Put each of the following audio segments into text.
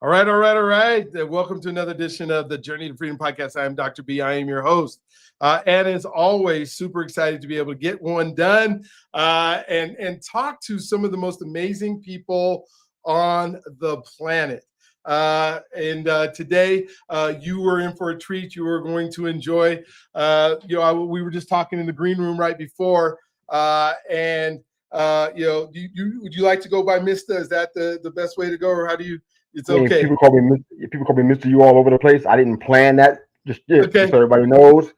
All right, all right, all right. Welcome to another edition of the Journey to Freedom podcast. I am Dr. B. I am your host. And as always, super excited to be able to get one done and talk to some of the most amazing people on the planet. Today, you were in for a treat. You were going to enjoy. We were just talking in the green room right before, would you like to go by Mista? Is that the best way to go, or how do you? It's I mean, okay. people call me Mr. You all over the place. I didn't plan that. Just Okay. so everybody knows,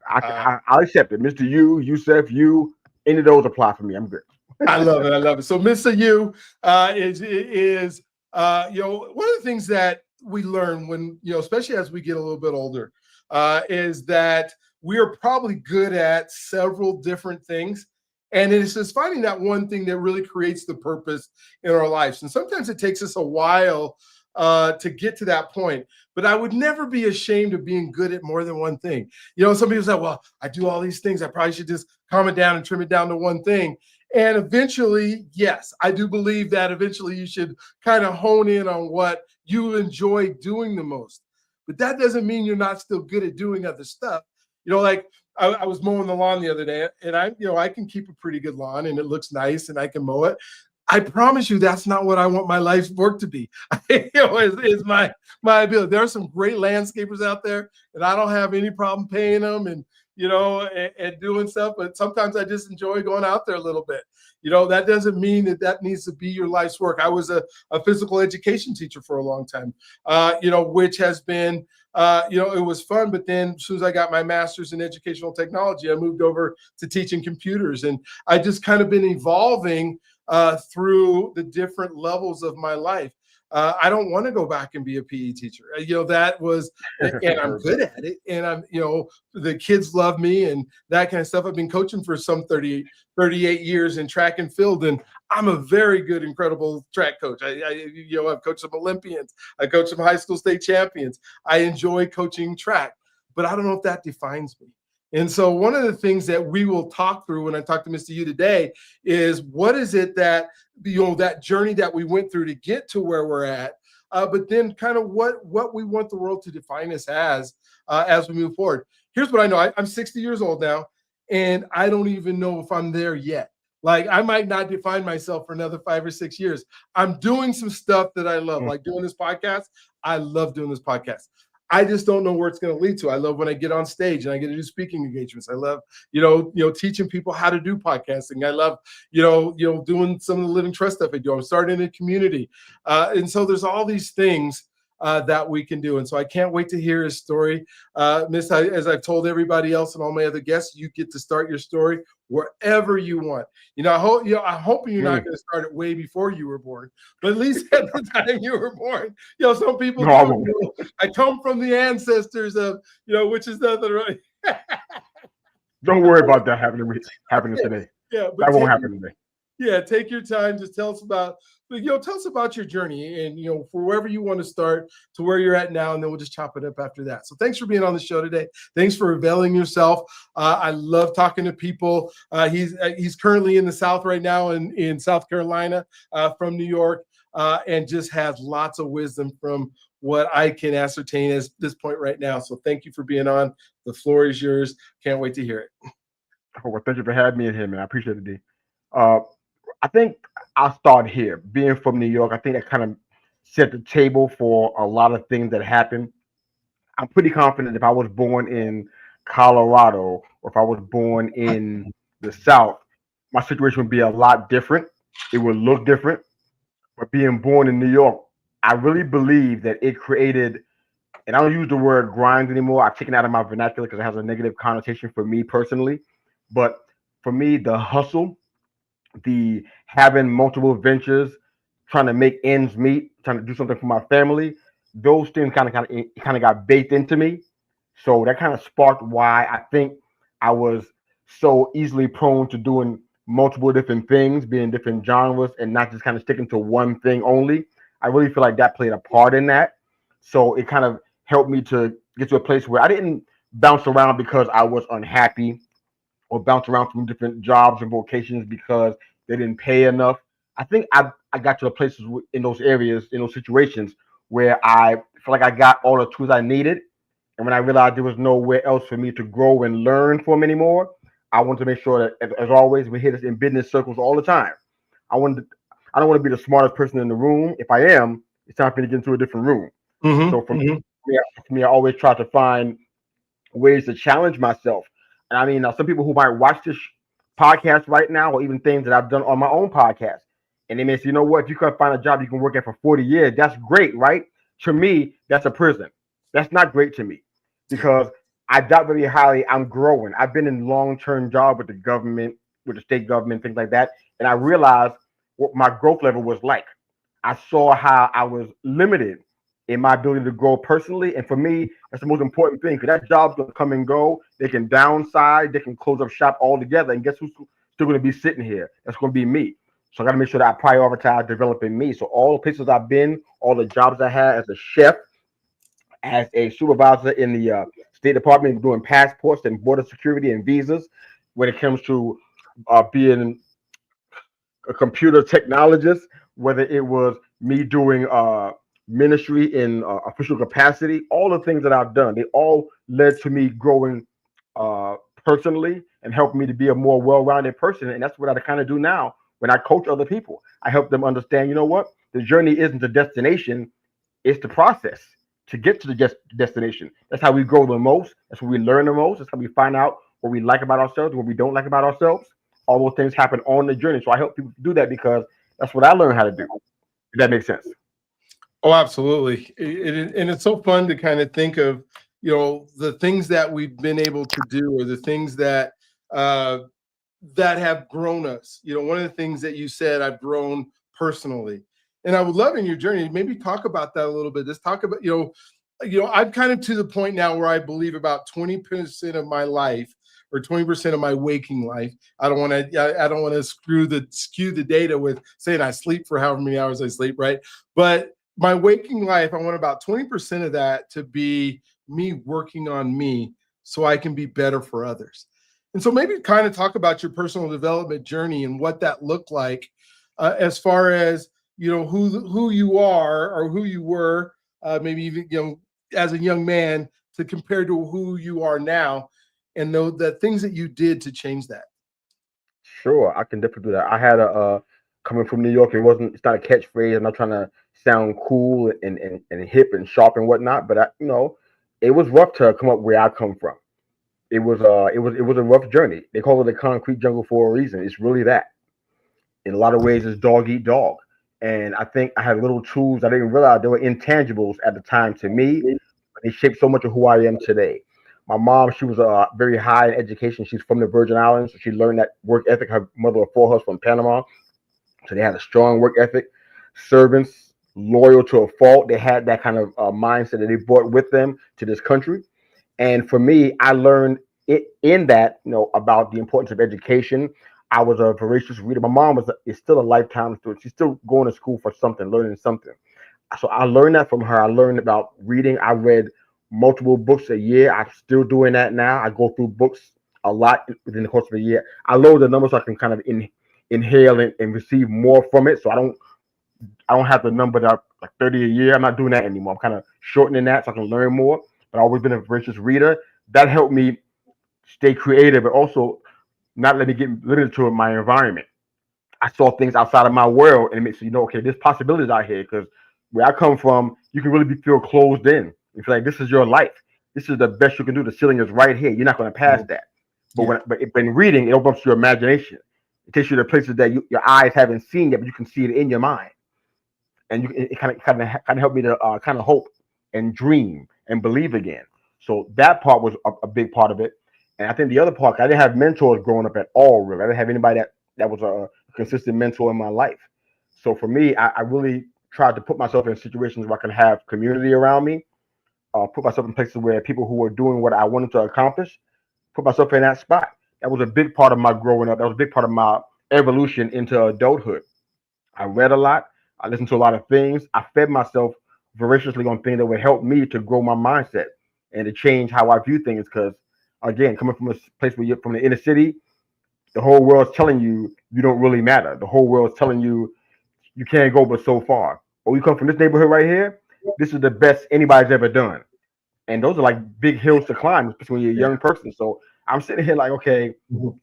Uh, I'll accept it. Mr. You, Yusef, you, any of those apply for me. I'm good. I love it. I love it. So, Mr. U is one of the things that we learn when especially as we get a little bit older, is that we are probably good at several different things. And it's just finding that one thing that really creates the purpose in our lives. And sometimes it takes us a while to get to that point. But I would never be ashamed of being good at more than one thing. Some people say, well, I do all these things. I probably should just calm it down and trim it down to one thing. And eventually, yes, I do believe that eventually you should kind of hone in on what you enjoy doing the most. But that doesn't mean you're not still good at doing other stuff. Like I was mowing the lawn the other day, and I can keep a pretty good lawn and it looks nice and I can mow it. I promise you that's not what I want my life's work to be. Is my ability. There are some great landscapers out there, and I don't have any problem paying them and doing stuff. But sometimes I just enjoy going out there a little bit. That doesn't mean that needs to be your life's work. I was a physical education teacher for a long time, which has been it was fun. But then as soon as I got my master's in educational technology, I moved over to teaching computers, and I just kind of been evolving through the different levels of my life. I don't want to go back and be a PE teacher. That was, and I'm good at it. And the kids love me and that kind of stuff. I've been coaching for some 38 years in track and field, and I'm a very good, incredible track coach. I've coached some Olympians. I coached some high school state champions. I enjoy coaching track, but I don't know if that defines me. And so one of the things that we will talk through when I talk to Mr. U today is what is it that, that journey that we went through to get to where we're at, but then kind of what we want the world to define us as we move forward. Here's what I know. I'm 60 years old now, and I don't even know if I'm there yet. Like I might not define myself for another 5 or 6 years. I'm doing some stuff that I love, like doing this podcast. I love doing this podcast. I just don't know where it's going to lead to. I love when I get on stage and I get to do speaking engagements. I love, teaching people how to do podcasting. I love, doing some of the living trust stuff I do. I'm starting a community. And so there's all these things that we can do. And so I can't wait to hear his story. Miss, as I've told everybody else and all my other guests, you get to start your story wherever you want. I hope you're not going to start it way before you were born, but at least at the time you were born. Some people do. I come from the ancestors of, which is nothing right. Don't worry about that happening today. Yeah, that won't happen today. Yeah, take your time. Just tell us about your journey and for wherever you want to start to where you're at now, and then we'll just chop it up after that. So thanks for being on the show today. Thanks for availing yourself. I love talking to people. He's currently in the South right now in South Carolina, from New York, and just has lots of wisdom from what I can ascertain at this point right now. So thank you for being on. The floor is yours. Can't wait to hear it. Oh, well, thank you for having me in here, man. I appreciate it, D. I think I'll start here. Being from New York, I think that kind of set the table for a lot of things that happen. I'm pretty confident if I was born in Colorado or if I was born in the South, my situation would be a lot different. It would look different. But being born in New York, I really believe that it created, and I don't use the word grind anymore. I've taken it out of my vernacular because it has a negative connotation for me personally. But for me, the hustle, the having multiple ventures, trying to make ends meet, trying to do something for my family, those things kind of got baked into me. So that kind of sparked why I think I was so easily prone to doing multiple different things, being different genres, and not just kind of sticking to one thing only. I really feel like that played a part in that. So it kind of helped me to get to a place where I didn't bounce around because I was unhappy or bounce around from different jobs and vocations because they didn't pay enough. I think I got to the places in those areas, in those situations where I feel like I got all the tools I needed. And when I realized there was nowhere else for me to grow and learn from anymore, I wanted to make sure that, as always, we hear this in business circles all the time. I wanted to, I don't want to be the smartest person in the room. If I am, it's time for me to get into a different room. So Mm-hmm. for Mm-hmm. me, I always try to find ways to challenge myself. And I mean, some people who might watch this podcast right now, or even things that I've done on my own podcast, and they may say, you know what, if you can find a job you can work at for 40 years, that's great, right? To me, that's a prison. That's not great to me because I doubt very highly I'm growing. I've been in long-term job with the government, with the state government, things like that, and I realized what my growth level was like. I saw how I was limited in my ability to grow personally. And for me, that's the most important thing because that job's gonna come and go. They can downsize, they can close up shop altogether. And guess who's still gonna be sitting here? That's gonna be me. So I gotta make sure that I prioritize developing me. So all the places I've been, all the jobs I had as a chef, as a supervisor in the State Department doing passports and border security and visas, when it comes to being a computer technologist, whether it was me doing ministry in official capacity, all the things that I've done, they all led to me growing uh, personally and helped me to be a more well-rounded person. And that's what I kind of do now when I coach other people. I help them understand, you know what, the journey isn't the destination, it's the process to get to the destination. That's how we grow the most. That's where we learn the most. That's how we find out what we like about ourselves, what we don't like about ourselves. All those things happen on the journey. So I help people do that because that's what I learned how to do. If that makes sense. Oh, absolutely. And it's so fun to kind of think of, the things that we've been able to do, or the things that uh, that have grown us. One of the things that you said, I've grown personally, and I would love in your journey, maybe talk about that a little bit. Just talk about, I'm kind of to the point now where I believe about 20% of my life, or 20% of my waking life. I don't want to skew the data with saying I sleep for however many hours I sleep, right? But my waking life, I want about 20% of that to be me working on me so I can be better for others. And so maybe kind of talk about your personal development journey and what that looked like, as far as, who you are or who you were, maybe even, as a young man, to compare to who you are now, and know the things that you did to change that. Sure, I can definitely do that. I had a coming from New York. It's not a catchphrase. I'm not trying to sound cool and hip and sharp and whatnot. But it was rough to come up where I come from. It was a rough journey. They call it the concrete jungle for a reason. It's really that. In a lot of ways, it's dog eat dog. And I think I had little tools I didn't realize they were intangibles at the time to me, but they shaped so much of who I am today. My mom, she was very high in education. She's from the Virgin Islands, so she learned that work ethic. Her mother of four, her from Panama, so they had a strong work ethic. Servants, loyal to a fault. They had that kind of mindset that they brought with them to this country. And for me, I learned it in that, about the importance of education. I was a voracious reader. My mom is still a lifetime student. She's still going to school for something, learning something. So I learned that from her. I learned about reading. I read multiple books a year. I'm still doing that now. I go through books a lot within the course of a year. I lower the numbers so I can kind of inhale and receive more from it. So I don't have the number that like 30 a year. I'm not doing that anymore. I'm kind of shortening that so I can learn more. But I've always been a voracious reader. That helped me stay creative, but also not let me get limited to my environment. I saw things outside of my world, and it makes okay, there's possibilities out here. Because where I come from, you can really feel closed in. You feel like this is your life. This is the best you can do. The ceiling is right here. You're not going to pass that. But Yeah. when reading, it opens up your imagination. It takes you to places that your eyes haven't seen yet, but you can see it in your mind. And it kind of helped me to kind of hope and dream and believe again. So that part was a big part of it. And I think the other part, I didn't have mentors growing up at all. Really, I didn't have anybody that was a consistent mentor in my life. So for me, I really tried to put myself in situations where I can have community around me, put myself in places where people who were doing what I wanted to accomplish, put myself in that spot. That was a big part of my growing up. That was a big part of my evolution into adulthood. I read a lot. I listened to a lot of things. I fed myself voraciously on things that would help me to grow my mindset and to change how I view things. Because again, coming from a place where you're from the inner city, the whole world's telling you you don't really matter. The whole world's telling you you can't go but so far. Or you come from this neighborhood right here, this is the best anybody's ever done. And those are like big hills to climb, especially when you're a Yeah. young person. So I'm sitting here like, okay, Mhm.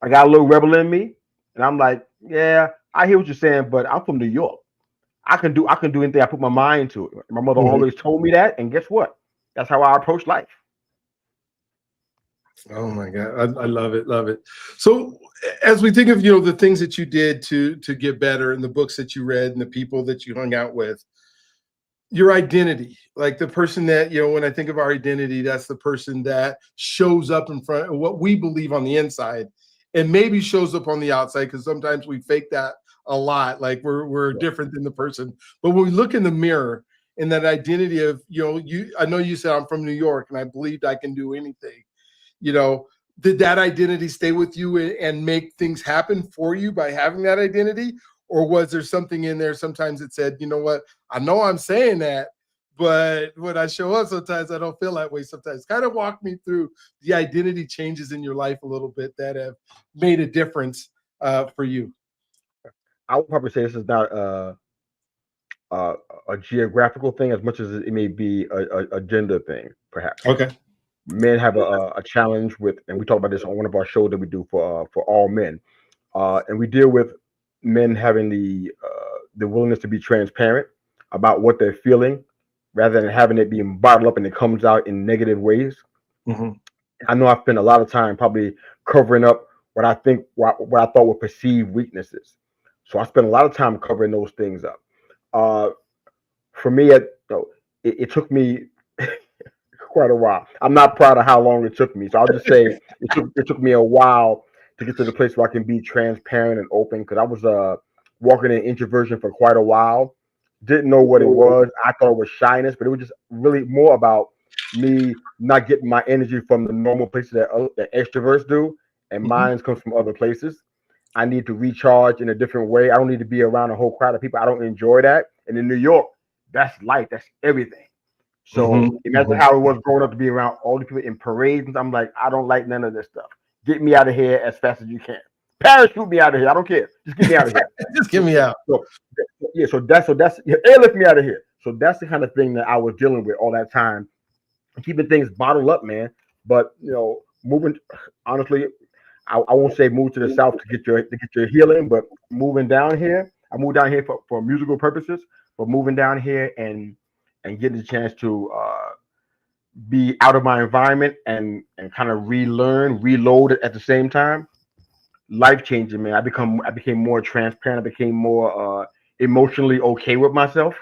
I got a little rebel in me, and I'm like, yeah, I hear what you're saying, but I'm from New York. I can do anything I put my mind to. My mother Mhm. always told me that, and guess what? That's how I approach life. Oh my God, I love it, love it. So, as we think of the things that you did to get better, and the books that you read, and the people that you hung out with, your identity, like the person that when I think of our identity, that's the person that shows up in front of what we believe on the inside, and maybe shows up on the outside, because sometimes we fake that a lot, like we're different than the person. But when we look in the mirror, in that identity of I know you said I'm from New York and I believed I can do anything. you know did that identity stay with you and make things happen for you by having that identity, or was there something in there sometimes that said, you know what, I know I'm saying that, but when I show up sometimes I don't feel that way? Sometimes kind of walk me through the identity changes in your life a little bit that have made a difference for you. I would probably say this is not a, a geographical thing as much as it may be a gender thing, perhaps. Okay. Men have a challenge with, and we talk about this on one of our shows that we do for all men, and we deal with men having the willingness to be transparent about what they're feeling, rather than having it being bottled up and it comes out in negative ways. Hmm. I know I spent a lot of time probably covering up what I thought were perceived weaknesses. So I spent a lot of time covering those things up. Uh, for me, it took me quite a while. I'm not proud of how long it took me. So I'll just say it took me a while to get to the place where I can be transparent and open, because I was walking in introversion for quite a while. Didn't know what it was. I thought it was shyness, but it was just really more about me not getting my energy from the normal places that extroverts do, and Hmm. mine comes from other places. I need to recharge in a different way. I don't need to be around a whole crowd of people. I don't enjoy that. And in New York, that's life. That's everything. So Hmm. imagine how it was growing up to be around all the people in parades. And I'm like, I don't like none of this stuff. Get me out of here as fast as you can. Parachute me out of here. I don't care. Just get me out of here. Just get So, me out. so, yeah, so that's airlift me out of here. So that's the kind of thing that I was dealing with all that time, keeping things bottled up, man. But moving, honestly, I won't say move to the south to get your healing, but moving down here, I moved down here for musical purposes, but moving down here and getting the chance to be out of my environment and kind of relearn, reload it at the same time. Life changing, man. I became more transparent. I became more emotionally okay with myself.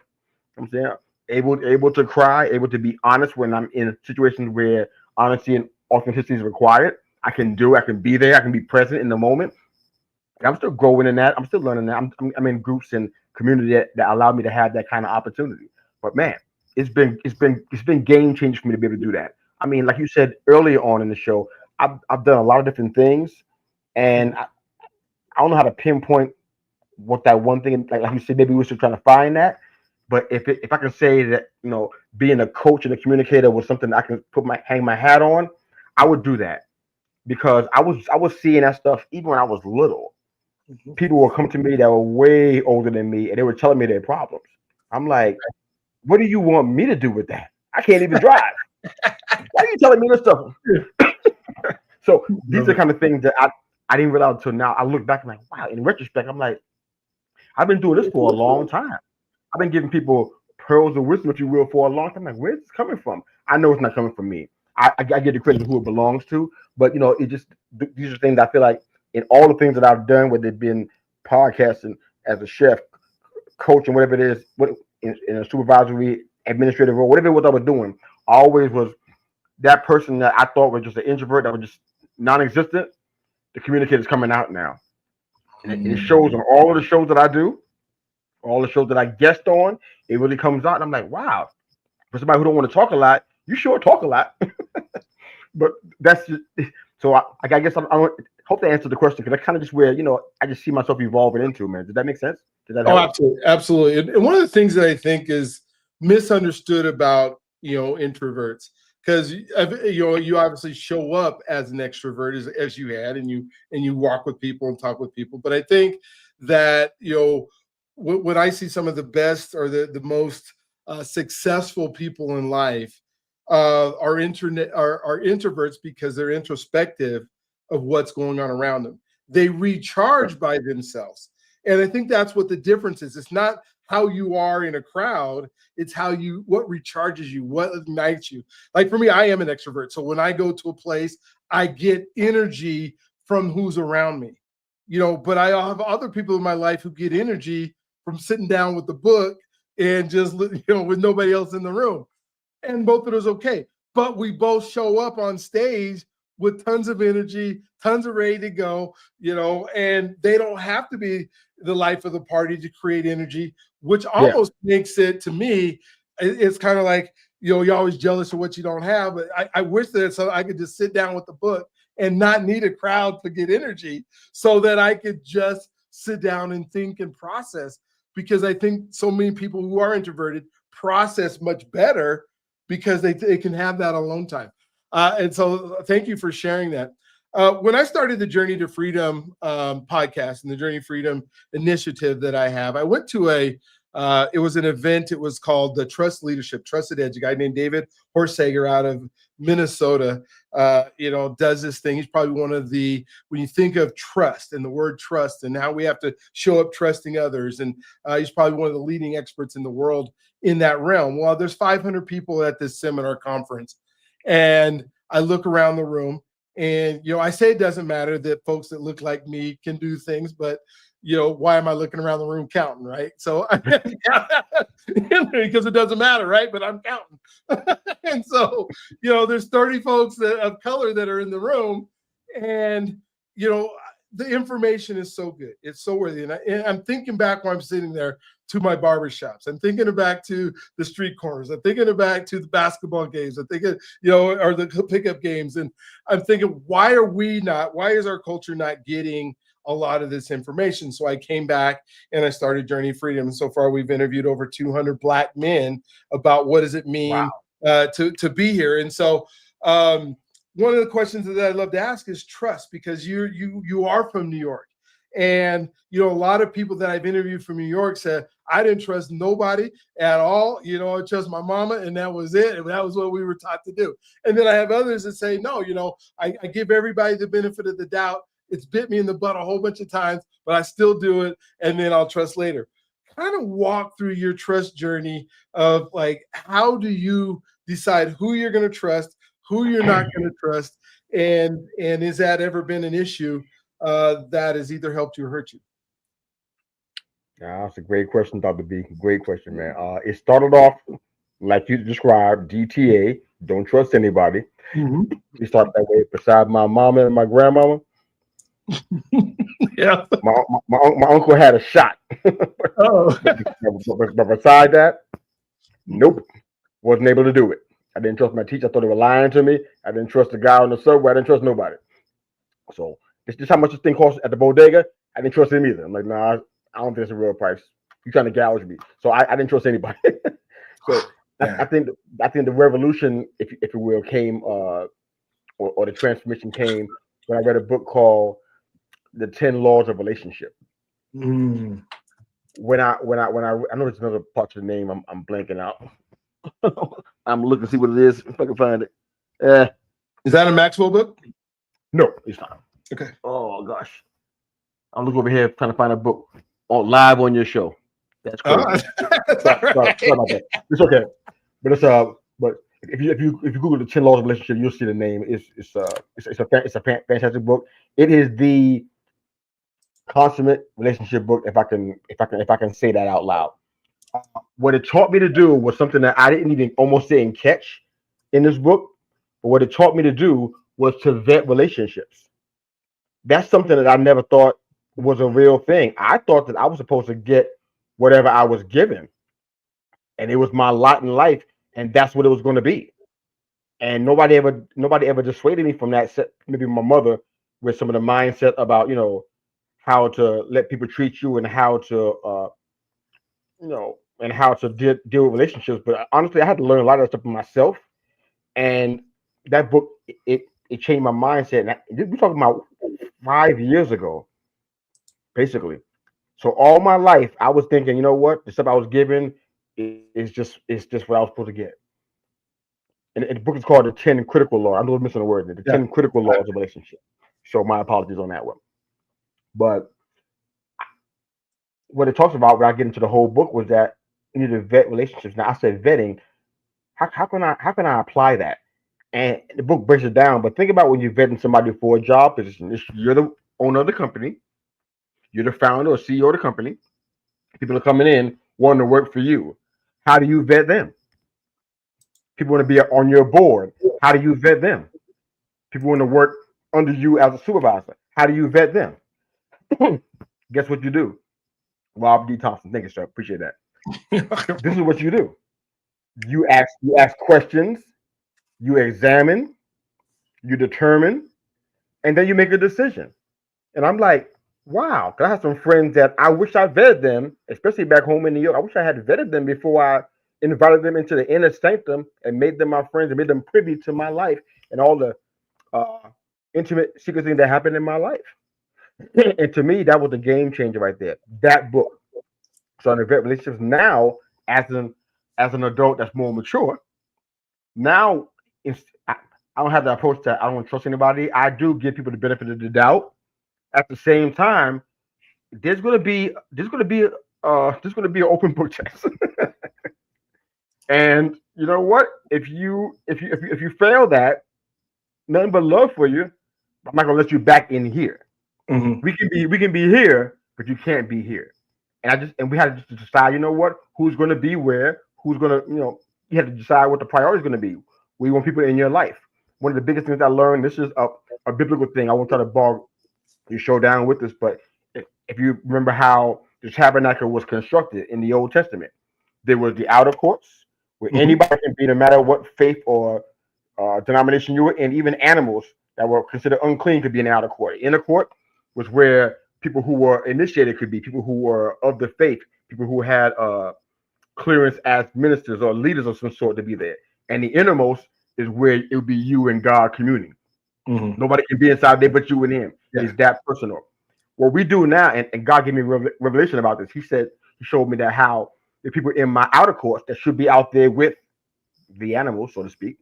I'm saying able to cry, able to be honest when I'm in situations where honesty and authenticity is required. I can be there, I can be present in the moment. I'm still growing in that. I'm still learning that. I'm in groups and community that allow me to have that kind of opportunity. But man, it's been game changing for me to be able to do that. I mean, like you said earlier on in the show, I've done a lot of different things, and I don't know how to pinpoint what that one thing, like you said, maybe we're still trying to find that. But if I can say that being a coach and a communicator was something I can hang my hat on, I would do that, because I was seeing that stuff even when I was little. Mhm. People will come to me that were way older than me, and they were telling me their problems. I'm like, what do you want me to do with that? I can't even drive. Why are you telling me this stuff? So these Love are it. kind of things that I didn't realize until now. I look back and I'm like, wow. In retrospect, I'm like, I've been doing this for a long time. I've been giving people pearls of wisdom, if you will, for a long time. Like, where's this coming from? I know it's not coming from me. I give the credit to who it belongs to, but it just these are things I feel like in all the things that I've done, whether it been podcasting as a chef, coach, and whatever it is, what in a supervisory, administrative role, whatever it was I was doing, I always was that person that I thought was just an introvert that was just non-existent. The communicator's coming out now, and it shows on all of the shows that I do, all the shows that I guest on. It really comes out, and I'm like, wow. For somebody who don't want to talk a lot, you sure talk a lot. But that's just, so. I guess I hope to answer the question, because that's kind of just where I just see myself evolving into. Man, does that make sense? Does that Oh, help? absolutely, absolutely. And one of the things that I think is misunderstood about introverts, because you obviously show up as an extrovert as you had, and you walk with people and talk with people. But I think that when I see some of the best or the most successful people in life are introverts because they're introspective of what's going on around them. They recharge by themselves. And I think that's what the difference is. It's not how you are in a crowd, it's what recharges you, what ignites you. Like for me, I am an extrovert. So when I go to a place, I get energy from who's around me, but I have other people in my life who get energy from sitting down with the book and just, with nobody else in the room. And both of those okay. But we both show up on stage with tons of energy, tons of ready to go, and they don't have to be the life of the party to create energy, which almost makes it, to me, it's kind of like, you're always jealous of what you don't have. But I wish that so I could just sit down with the book and not need a crowd to get energy so that I could just sit down and think and process. Because I think so many people who are introverted process much better because they can have that alone time. And so thank you for sharing that. When I started the Journey to Freedom podcast and the Journey to Freedom initiative that I have, I went to it was an event. It was called the Trust Leadership, Trusted Edge. A guy named David Horsager out of Minnesota, does this thing. He's probably one of when you think of trust and the word trust and how we have to show up trusting others. And he's probably one of the leading experts in the world in that realm. Well, there's 500 people at this seminar conference. And I look around the room and, I say it doesn't matter that folks that look like me can do things, but why am I looking around the room counting, right? So because it doesn't matter, right? But I'm counting. And so, there's 30 folks of color that are in the room, and the information is so good. It's so worthy. And I'm thinking back while I'm sitting there to my barbershops. I'm thinking back to the street corners. I'm thinking back to the basketball games. I'm thinking, or the pickup games. And I'm thinking, why is our culture not getting a lot of this information? So I came back and I started Journey Freedom. And so far, we've interviewed over 200 Black men about what does it mean to be here. And so one of the questions that I'd love to ask is trust, because you are from New York. And, a lot of people that I've interviewed from New York said, I didn't trust nobody at all. I trust my mama, and that was it. And that was what we were taught to do. And then I have others that say, no, I give everybody the benefit of the doubt. It's bit me in the butt a whole bunch of times, but I still do it. And then I'll trust later. Kind of walk through your trust journey of like, how do you decide who you're going to trust, who you're not going to trust? And has that ever been an issue that has either helped you or hurt you? Yeah, that's a great question, Dr. B. Great question, man. It started off like you described, DTA, don't trust anybody. Mm-hmm. It started that way. Besides my mama and my grandmama, yeah, my uncle had a shot. Oh, but beside that, nope, wasn't able to do it. I didn't trust my teacher. I thought they were lying to me. I didn't trust the guy on the subway. I didn't trust nobody. So it's just how much this thing costs at the bodega. I didn't trust him either. I'm like, nah, I don't think it's a real price. You're trying to gouge me. So I didn't trust anybody. So I think the revolution, if you will, came or the transformation came when I read a book called The 10 Laws of Relationship. Mm. When I know there's another part of the name I'm blanking out. I'm looking to see what it is if I can find it. Is that a Maxwell book? No, it's not. Okay. Oh gosh, I'm looking over here trying to find a book live on your show. That's crazy. Sorry about that. It's okay, but but if you Google the 10 Laws of Relationship, you'll see the name. It's a fantastic book. It is the consummate relationship book, if I can say that out loud. What it taught me to do was something that I didn't catch in this book. But what it taught me to do was to vet relationships. That's something that I never thought was a real thing. I thought that I was supposed to get whatever I was given, and it was my lot in life, and that's what it was going to be. And nobody ever dissuaded me from that. Maybe my mother, with some of the mindset about how to let people treat you and how to deal with relationships. But honestly, I had to learn a lot of that stuff for myself. And that book, it changed my mindset. And we're talking about 5 years ago, basically. So all my life, I was thinking, you know what? The stuff I was given, it's just what I was supposed to get. And the book is called The 10 Critical Laws. I'm missing a word in it. The Yeah. 10 Critical Laws of Relationship. So my apologies on that one. But what it talks about when I get into the whole book was that you need to vet relationships. Now I said vetting. How can I apply that? And the book breaks it down. But think about when you're vetting somebody for a job position. You're the owner of the company. You're the founder or CEO of the company. People are coming in wanting to work for you. How do you vet them? People want to be on your board. How do you vet them? People want to work under you as a supervisor. How do you vet them? Guess what you do? Rob D. Thompson. Thank you, sir. Appreciate that. This is what you do. You ask questions, you examine, you determine, and then you make a decision. And I'm like, wow, 'cause I have some friends that I wish I vetted them, especially back home in New York. I wish I had vetted them before I invited them into the inner sanctum and made them my friends and made them privy to my life and all the uh, intimate secret things that happened in my life. And to me, that was a game changer right there. That book. So in the vet relationships now, as an adult that's more mature, now I don't have that approach that I don't trust anybody. I do give people the benefit of the doubt. At the same time, there's gonna be an open book test. And you know what? If you fail that, nothing but love for you. I'm not gonna let you back in here. Mhm. We can be here, but you can't be here. And we had to just decide. You know what? Who's gonna be where? Who's gonna you have to decide what the priority is gonna be. We want people in your life. One of the biggest things I learned. This is a biblical thing. I won't try to bog you show down with this, but if you remember how the tabernacle was constructed in the Old Testament, there was the outer courts where Mhm. anybody can be, no matter what faith or denomination you were in. Even animals that were considered unclean could be in the outer court. Inner court was where people who were initiated could be, people who were of the faith, people who had clearance as ministers or leaders of some sort to be there. And the innermost is where it would be you and God communing. Mhm. Nobody can be inside there but you and him. Yeah. It's that personal. What we do now, and God gave me revelation about this. He showed me that how the people in my outer courts that should be out there with the animals, so to speak.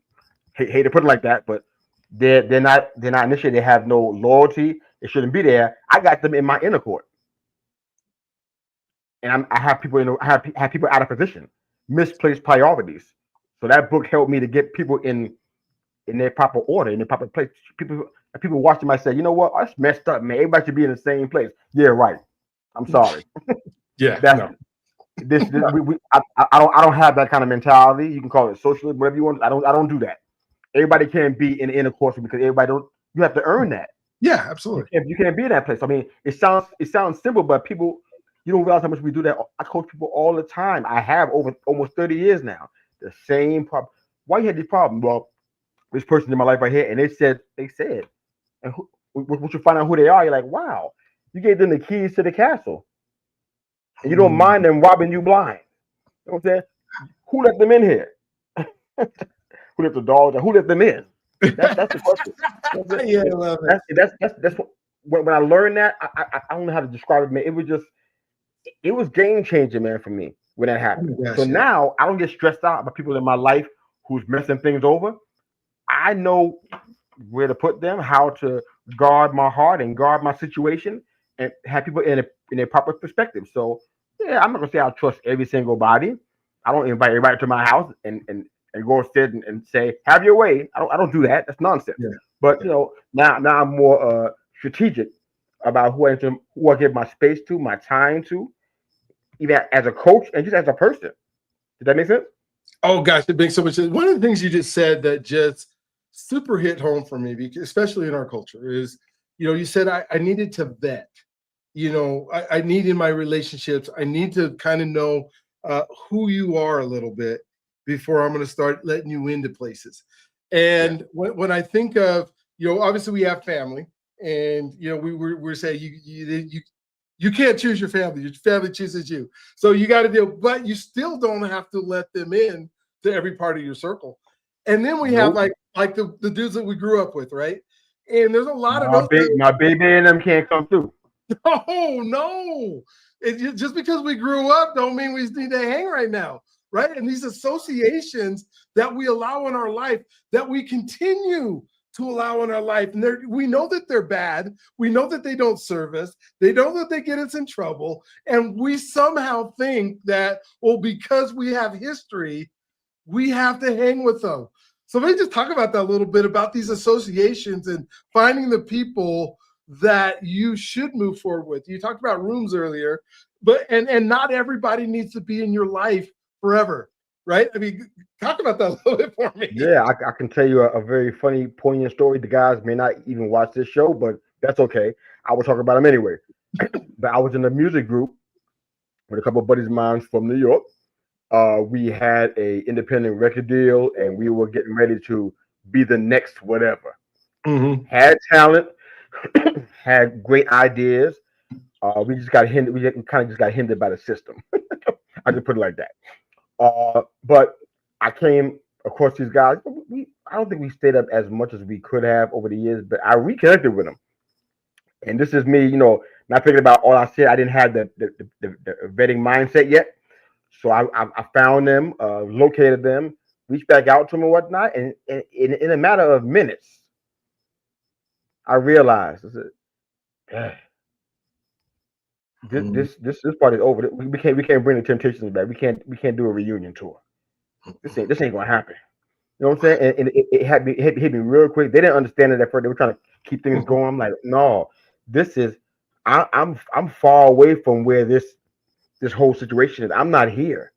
Hate to put it like that, but they're not initiated. They have no loyalty. They shouldn't be there. I got them in my inner court, and I have people have people out of position, misplaced priorities. So that book helped me to get people in their proper order, in their proper place. People watching might say, you know what, that's messed up, man. Everybody should be in the same place. Yeah, right. I'm sorry. Yeah. That's No. this I don't have that kind of mentality. You can call it socialism, whatever you want. I don't do that. Everybody can't be in the inner course because everybody don't. You have to earn that. Yeah. You Absolutely. can't you can't be in that place. I mean, it sounds simple, but people you don't realize how much we do that. I coach people all the time. I have over almost 30 years now. The same problem. Why you had this problem? Well, this person in my life right here, and they said, and once you find out who they are, you're like, wow, you gave them the keys to the castle, and you don't Mm. mind them robbing you blind. You know what I'm saying? Who let them in here? Who let the dogs? Who let them in? That's the question. You know what I'm Yeah, saying? I love it. That's what when I learned that I don't know how to describe it, man. It was game changing, man, for me when that Oh my happened. So gosh, yeah. now I don't get stressed out about people in my life who's messing things over. I know where to put them, how to guard my heart and guard my situation, and have people in a proper perspective. So yeah, I'm not gonna say I trust every single body. I don't invite everybody to my house and go sit and say have your way. I don't do that. That's nonsense. Yeah. But Yeah. now I'm more strategic about who I give my space to, my time to, even as a coach and just as a person. Did that make sense? Oh gosh, it makes so much sense. One of the things you just said that just super hit home for me, especially in our culture, is you said I needed to vet. I need in my relationships, I need to kind of know who you are a little bit before I'm going to start letting you into places. Yeah. And when I think of, obviously we have family, and we're saying you can't choose your family chooses you. So you got to deal, but you still don't have to let them in to every part of your circle. And then we have Nope. like the dudes that we grew up with, right? And there's a lot of My those baby, dudes. my baby and them can't come through. Oh no. Just because we grew up don't mean we need to hang right now. right? And these associations that we allow in our life, that we continue to allow in our life. And we know that they're bad. We know that they don't serve us. They know that they get us in trouble. And we somehow think that, well, because we have history, we have to hang with them. So maybe just talk about that a little bit, about these associations and finding the people that you should move forward with. You talked about rooms earlier, but and not everybody needs to be in your life forever, right? I mean, talk about that a little bit for me. Yeah, I can tell you a very funny, poignant story. The guys may not even watch this show, but that's okay. I will talk about them anyway. But I was in a music group with a couple of buddies of mine from New York. We had a independent record deal, and we were getting ready to be the next whatever. Mm-hmm. Had talent, had great ideas. We just got hindered. We kind of just got hindered by the system. I just put it like that. But I came across these guys. I don't think we stayed up as much as we could have over the years, but I reconnected with them. And this is me, not thinking about all I said. I didn't have the vetting mindset yet. So I found them, located them, reached back out to them and whatnot. And in a matter of minutes, I realized this part is over. We can't bring the Temptations back. We can't do a reunion tour. This ain't gonna happen. You know what I'm saying? And it hit me real quick. They didn't understand it at first. They were trying to keep things going. I'm like, no, this is I'm far away from where this whole situation is. I'm not here.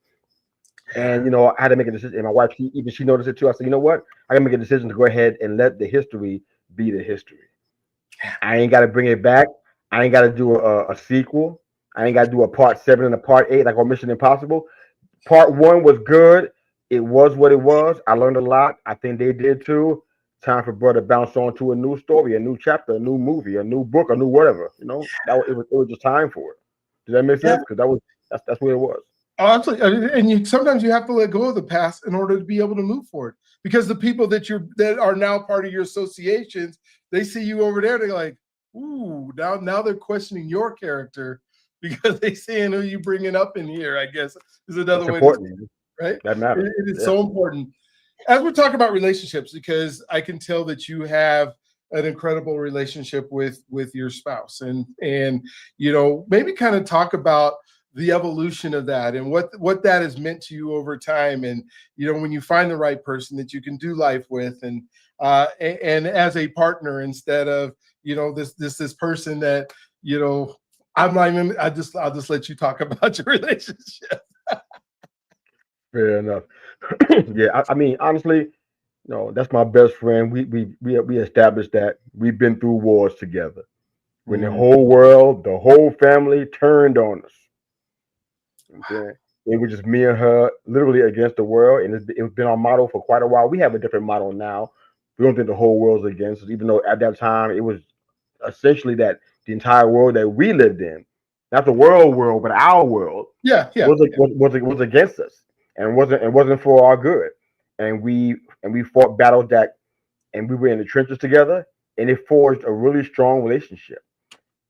And I had to make a decision. And my wife, she noticed it too. I said, you know what? I gotta make a decision to go ahead and let the history be the history. I ain't gotta bring it back. I ain't gotta do a sequel. I ain't gotta do a part 7 and a part 8 like on Mission Impossible. Part 1 was good. It was what it was. I learned a lot. I think they did too. Time for brother to bounce on to a new story, a new chapter, a new movie, a new book, a new whatever. It was just time for it. Does that make sense? Because that's what it was. Oh, absolutely. And sometimes you have to let go of the past in order to be able to move forward. Because the people that are now part of your associations, they see you over there. They're like, ooh, now they're questioning your character because they seeing who you bringing up in here. I guess is another way to say it, right? That matters. It is so important. As we're talking about relationships, because I can tell that you have an incredible relationship with your spouse, and maybe kind of talk about the evolution of that and what that has meant to you over time, and when you find the right person that you can do life with, and as a partner instead of this person that I'm not even. I'll just let you talk about your relationship. Fair enough. Yeah, I mean, honestly, that's my best friend. We established that we've been through wars together. When the whole world, the whole family turned on us. Okay? It was just me and her, literally against the world, and it's been our motto for quite a while. We have a different motto now. We don't think the whole world's against us, even though at that time it was essentially that the entire world that we lived in, not the world, but our world, was against us, and wasn't for our good. And we fought battles and we were in the trenches together, and it forged a really strong relationship.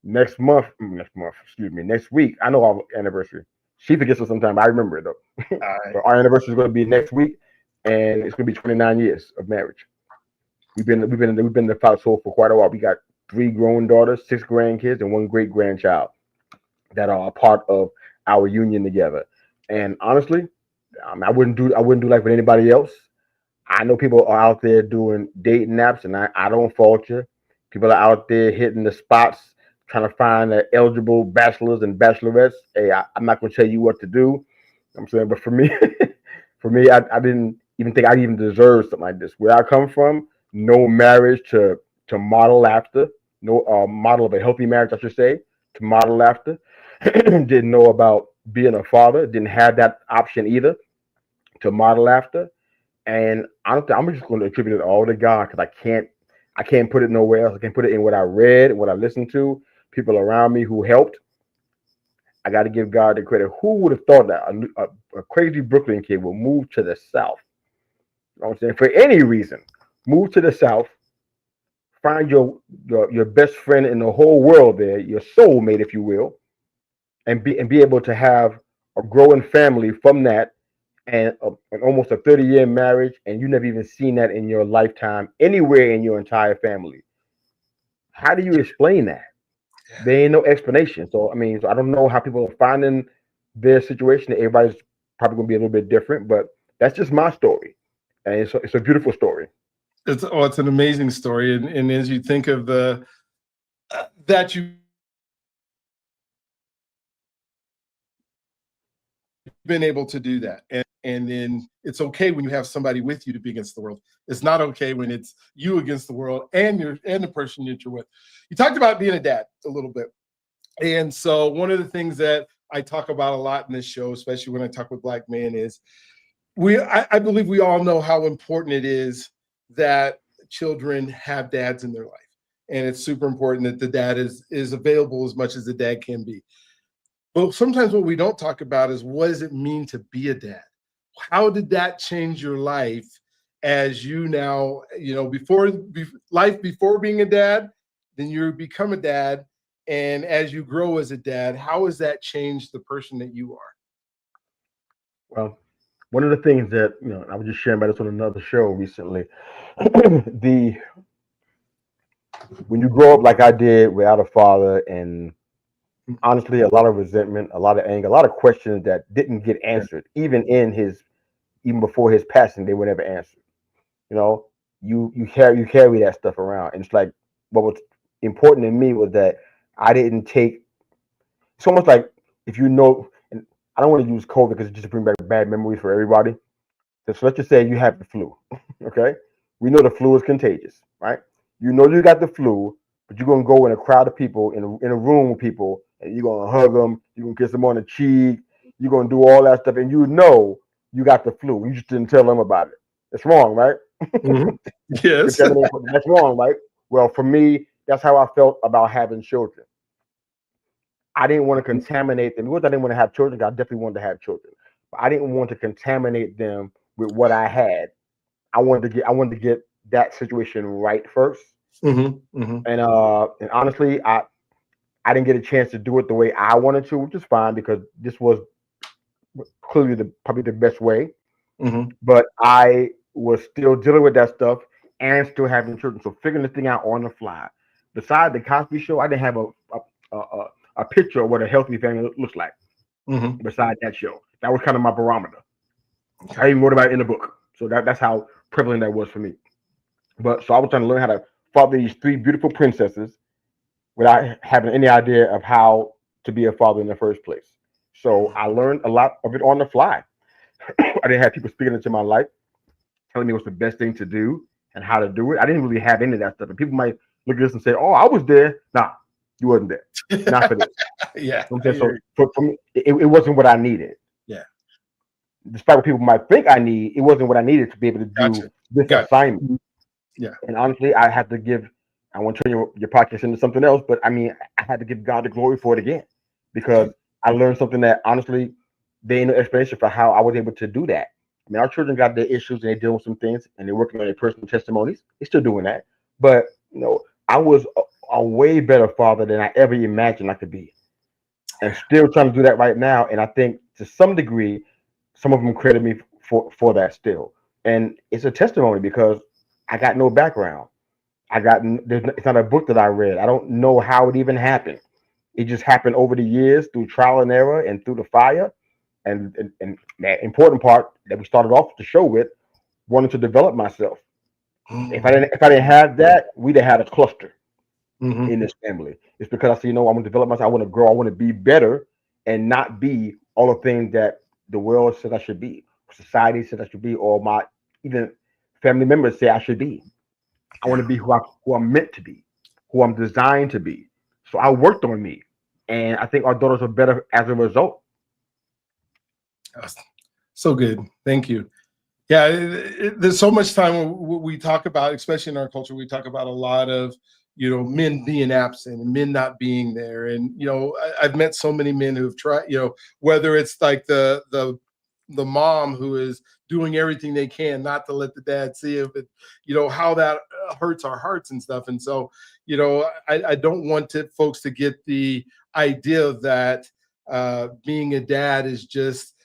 Next week, I know our anniversary. She forgets it sometimes. I remember it though. But our anniversary is going to be next week, and it's going to be 29 years of marriage. We've been in the household for quite a while. We got 3 grown daughters, 6 grandkids, and 1 great grandchild that are a part of our union together. And honestly, I wouldn't do life with anybody else. I know people are out there doing dating apps, and I don't fault you. People are out there hitting the spots, trying to find eligible bachelors and bachelorettes. Hey, I'm not going to tell you what to do. I'm saying, but for me, I didn't even think I even deserved something like this. Where I come from, no marriage to model after, no model of a healthy marriage, I should say, to model after. Didn't know about being a father. Didn't have that option either to model after. And honestly, I'm just going to attribute it all to God, because I can't put it nowhere else. I can't put it in what I read, what I listened to, people around me who helped. I got to give God the credit. Who would have thought that a crazy Brooklyn kid would move to the South? You know what I'm saying? For any reason, move to the South, find your best friend in the whole world there, your soulmate, if you will, and be able to have a growing family from that, and an almost a 30-year marriage, and you never even seen that in your lifetime anywhere in your entire family. How do you explain that? There ain't no explanation. So I mean, so I don't know how people are finding their situation. Everybody's probably gonna be a little bit different, but that's just my story, and it's a beautiful story. It's an amazing story, and as you think of the that you've been able to do that, and then it's okay when you have somebody with you to be against the world. It's not okay when it's you against the world and the person that you're with. You talked about being a dad a little bit, and so one of the things that I talk about a lot in this show, especially when I talk with Black men, is I believe we all know how important it is that children have dads in their life. And it's super important that the dad is available as much as the dad can be. But sometimes what we don't talk about is, what does it mean to be a dad? How did that change your life as you now, life before being a dad, then you become a dad. And as you grow as a dad, how has that changed the person that you are? Well, one of the things that I was just sharing about this on another show recently. the When you grow up like I did without a father, and honestly, a lot of resentment, a lot of anger, a lot of questions that didn't get Yeah. answered, even before his passing, they were never answered. You know, you carry that stuff around, and it's like what was important to me was that I didn't take. It's almost like if and I don't want to use COVID because it just bring back bad memories for everybody. So let's just say you have the flu. Okay, we know the flu is contagious, right? You know you got the flu, but you're gonna go in a crowd of people in a room with people, and you're gonna hug them, you're gonna kiss them on the cheek, you're gonna do all that stuff, and you know you got the flu. You just didn't tell them about it. It's wrong, right? Mhm. Yes. That's wrong, right? Well, for me, that's how I felt about having children. I didn't want to contaminate them. Because I didn't want to have children, I definitely wanted to have children. But I didn't want to contaminate them with what I had. I wanted to get that situation right first. Hmm. Hmm. And honestly, I didn't get a chance to do it the way I wanted to, which is fine because this was clearly probably the best way. Hmm. But I was still dealing with that stuff and still having children. So figuring this thing out on the fly. Besides the Cosby Show, I didn't have a picture of what a healthy family looks like. Hmm. Besides that show, that was kind of my barometer. Okay. I even wrote about it in the book. So that's how prevalent that was for me. But so I was trying to learn how to father these three beautiful princesses without having any idea of how to be a father in the first place. So I learned a lot of it on the fly. I didn't have people speaking into my life, telling me what's the best thing to do and how to do it. I didn't really have any of that stuff. And people might look at this and say, "Oh, I was there." Nah, you wasn't there. Not for this. Yeah, You know what I I'm saying? hear So you. for me, it wasn't what I needed. Yeah, Despite what people might think I need, it wasn't what I needed to be able to do gotcha. this Gotcha. assignment. Yeah. And honestly, I had to give. I want to turn your podcast into something else, but I mean, I had to give God the glory for it again because Okay. I learned something that honestly, there ain't no explanation for how I was able to do that. I mean, our children got their issues and they're dealing with some things and they're working on their personal testimonies. They're still doing that, but I was a way better father than I ever imagined I could be, and still trying to do that right now. And I think to some degree, some of them credit me for that still, and it's a testimony because I got no background. It's not a book that I read. I don't know how it even happened. It just happened over the years through trial and error and through the fire. And the important part that we started off the show with, wanting to develop myself. If I didn't have that, we'd have had a cluster in Hmm. this family. It's because I see, I want to develop myself. I want to grow. I want to be better and not be all the things that the world says I should be, society says I should be, or my even family members say I should be. I want to be who I'm meant to be, who I'm designed to be. So I worked on me, and I think our daughters are better as a result. So good. Thank you. Yeah, there's so much time we talk about, especially in our culture, we talk about a lot of, men being absent and men not being there. And, I've met so many men who've tried, whether it's like the mom who is doing everything they can not to let the dad see it, but how that hurts our hearts and stuff. And so, I don't want folks to get the idea that being a dad is just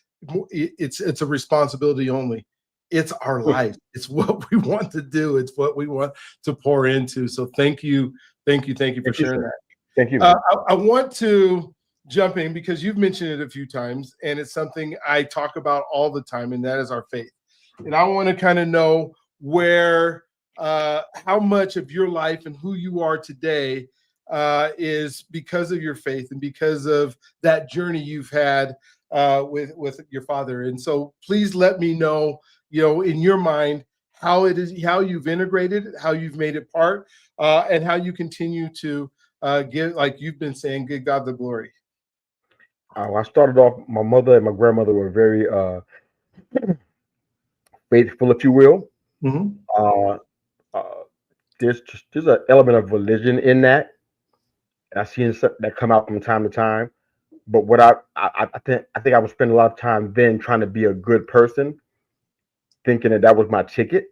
it's a responsibility only. It's our life. It's what we want to do. It's what we want to pour into. So thank you for Thank you, sharing sir. that. Thank you, man. I want to jump in because you've mentioned it a few times, and it's something I talk about all the time, and that is our faith. And I want to kind of know where, how much of your life and who you are today is because of your faith and because of that journey you've had with your father. And so, please let me know, in your mind, how it is, how you've integrated it, how you've made it part, and how you continue to give, like you've been saying, give God the glory. I started off. My mother and my grandmother were very faithful, if you will. Mm-hmm. Uh, uh, there's an element of religion in that. And I see that come out from time to time. But what I think I would spend a lot of time then trying to be a good person, thinking that was my ticket.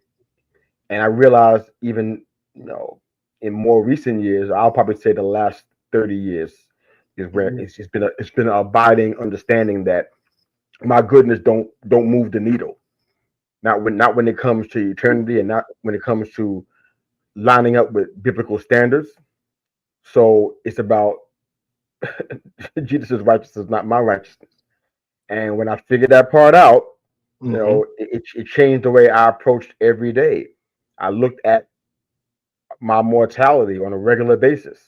And I realized even you know in more recent years, I'll probably say the last 30 years is where Mm-hmm. it's been an abiding understanding that my goodness don't move the needle. Not when it comes to eternity, and not when it comes to lining up with biblical standards. So it's about Jesus' righteousness, not my righteousness. And when I figured that part out, Mm-hmm. it changed the way I approached every day. I looked at my mortality on a regular basis.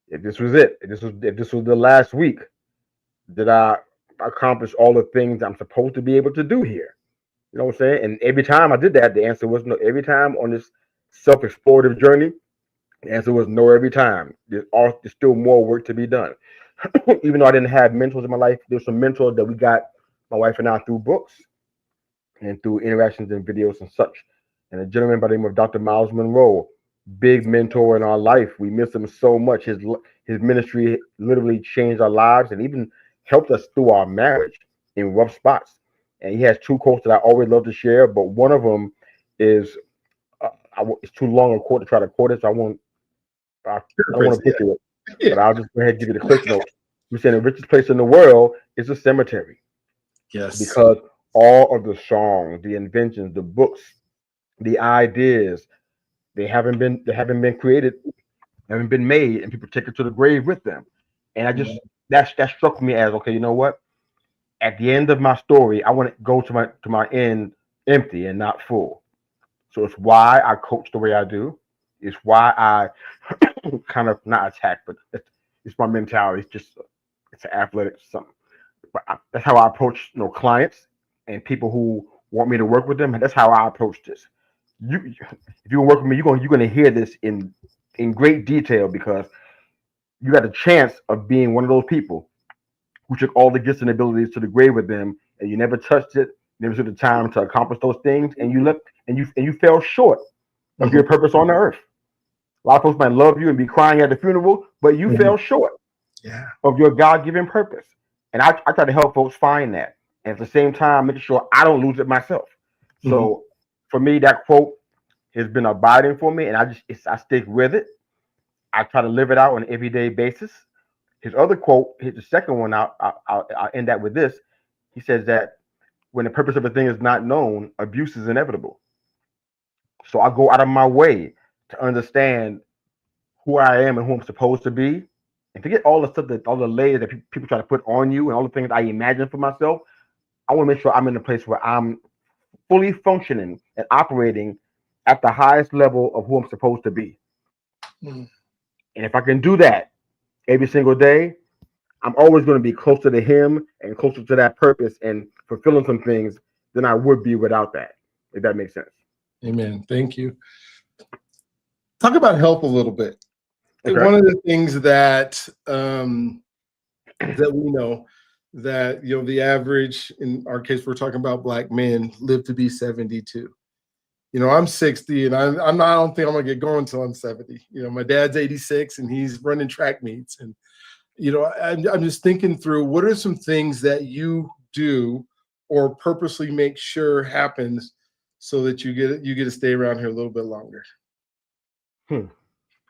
If this was it, if this was the last week, did I accomplish all the things I'm supposed to be able to do here? You know what I'm saying? And every time I did that, the answer was no. Every time on this self-explorative journey, the answer was no every time. There's still more work to be done. Even though I didn't have mentors in my life, there's some mentors that we got, my wife and I, through books and through interactions and videos and such. And a gentleman by the name of Dr. Miles Monroe, big mentor in our life. We miss him so much. His ministry literally changed our lives and even helped us through our marriage in rough spots. And he has two quotes that I always love to share, but one of them is it's too long a quote to try to quote it, so I don't want Paraphrase, to butcher it, yeah. but I'll just go ahead and give you the cliff notes. We're saying the richest place in the world is a cemetery Yes. because all of the songs, the inventions, the books, the ideas, they haven't been created, haven't been made, and people take it to the grave with them. And I just that struck me as okay. You know what? At the end of my story, I want to go to my end empty and not full. So it's why I coach the way I do. It's why I kind of not attack, but it's my mentality. It's an athletic something. But that's how I approach clients and people who want me to work with them. And that's how I approach this. If you work with me, you're gonna hear this in great detail because you got a chance of being one of those people who took all the gifts and abilities to the grave with them, and you never touched it, never took the time to accomplish those things, and you fell short of Mm-hmm. your purpose on the earth. A lot of folks might love you and be crying at the funeral, but you Mm-hmm. fell short Yeah. of your God given purpose. And I try to help folks find that. And at the same time, making sure I don't lose it myself. Mm-hmm. So for me, that quote has been abiding for me, and I stick with it. I try to live it out on an everyday basis. His other quote, the second one, I'll end that with this. He says that when the purpose of a thing is not known, abuse is inevitable. So I go out of my way to understand who I am and who I'm supposed to be, and forget all the stuff that all the layers that people try to put on you and all the things I imagine for myself. I want to make sure I'm in a place where I'm fully functioning and operating at the highest level of who I'm supposed to be. Mm-hmm. And if I can do that every single day, I'm always going to be closer to him and closer to that purpose and fulfilling some things than I would be without that. If that makes sense. Amen. Thank you. Talk about help a little bit. Okay. One of the things that we know that the average, in our case, we're talking about Black men, live to be 72. I'm 60, and I'm not. I don't think I'm gonna get going until I'm 70. My dad's 86, and he's running track meets, and I'm just thinking through what are some things that you do or purposely make sure happens so that you get to stay around here a little bit longer. Hmm.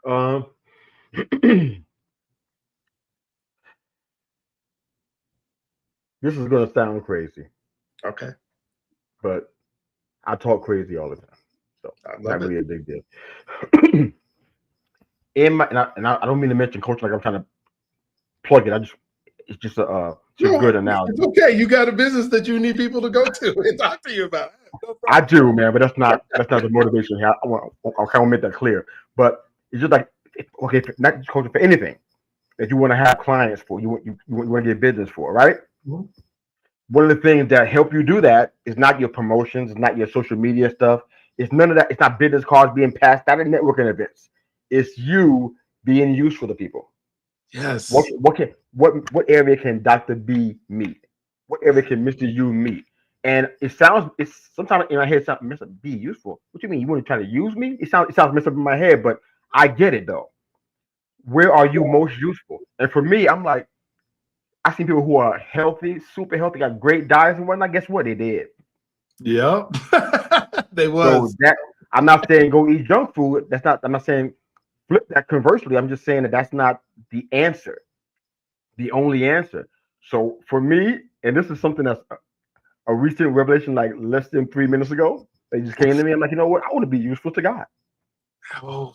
Um, This is gonna sound crazy, Okay. but I talk crazy all the time, so I not love it. really a big deal. I don't mean to mention coach like I'm trying to plug it. It's just it's a No, good it's analogy. okay. You got a business that you need people to go to and talk to you about. No I problem. do, man, but that's not the motivation here. I kind of make that clear. But it's just like okay, not just coaching for anything that you want to have clients for, you want to get business for, right? Mhm. One of the things that help you do that is not your promotions, it's not your social media stuff. It's none of that. It's not business cards being passed out at networking events. It's you being useful to people. What Yes. what can what area can Dr. B meet? What area can Mr. U meet? And it's sometimes in my head something Mr. B useful. What you mean? You want to try to use me? It sounds messed up in my head, but I get it though. Where are you most useful? And for me, I'm like, I see people who are healthy, super healthy, got great diets and whatnot. Guess what? They did. Yep. They So was. that I'm not saying go eat junk food. That's not. I'm not saying flip that conversely. I'm just saying that that's not the answer, the only answer. So for me, and this is something that's a recent revelation, like less than 3 minutes ago, they just came to me. I'm like, you know what? I want to be useful to God. Oh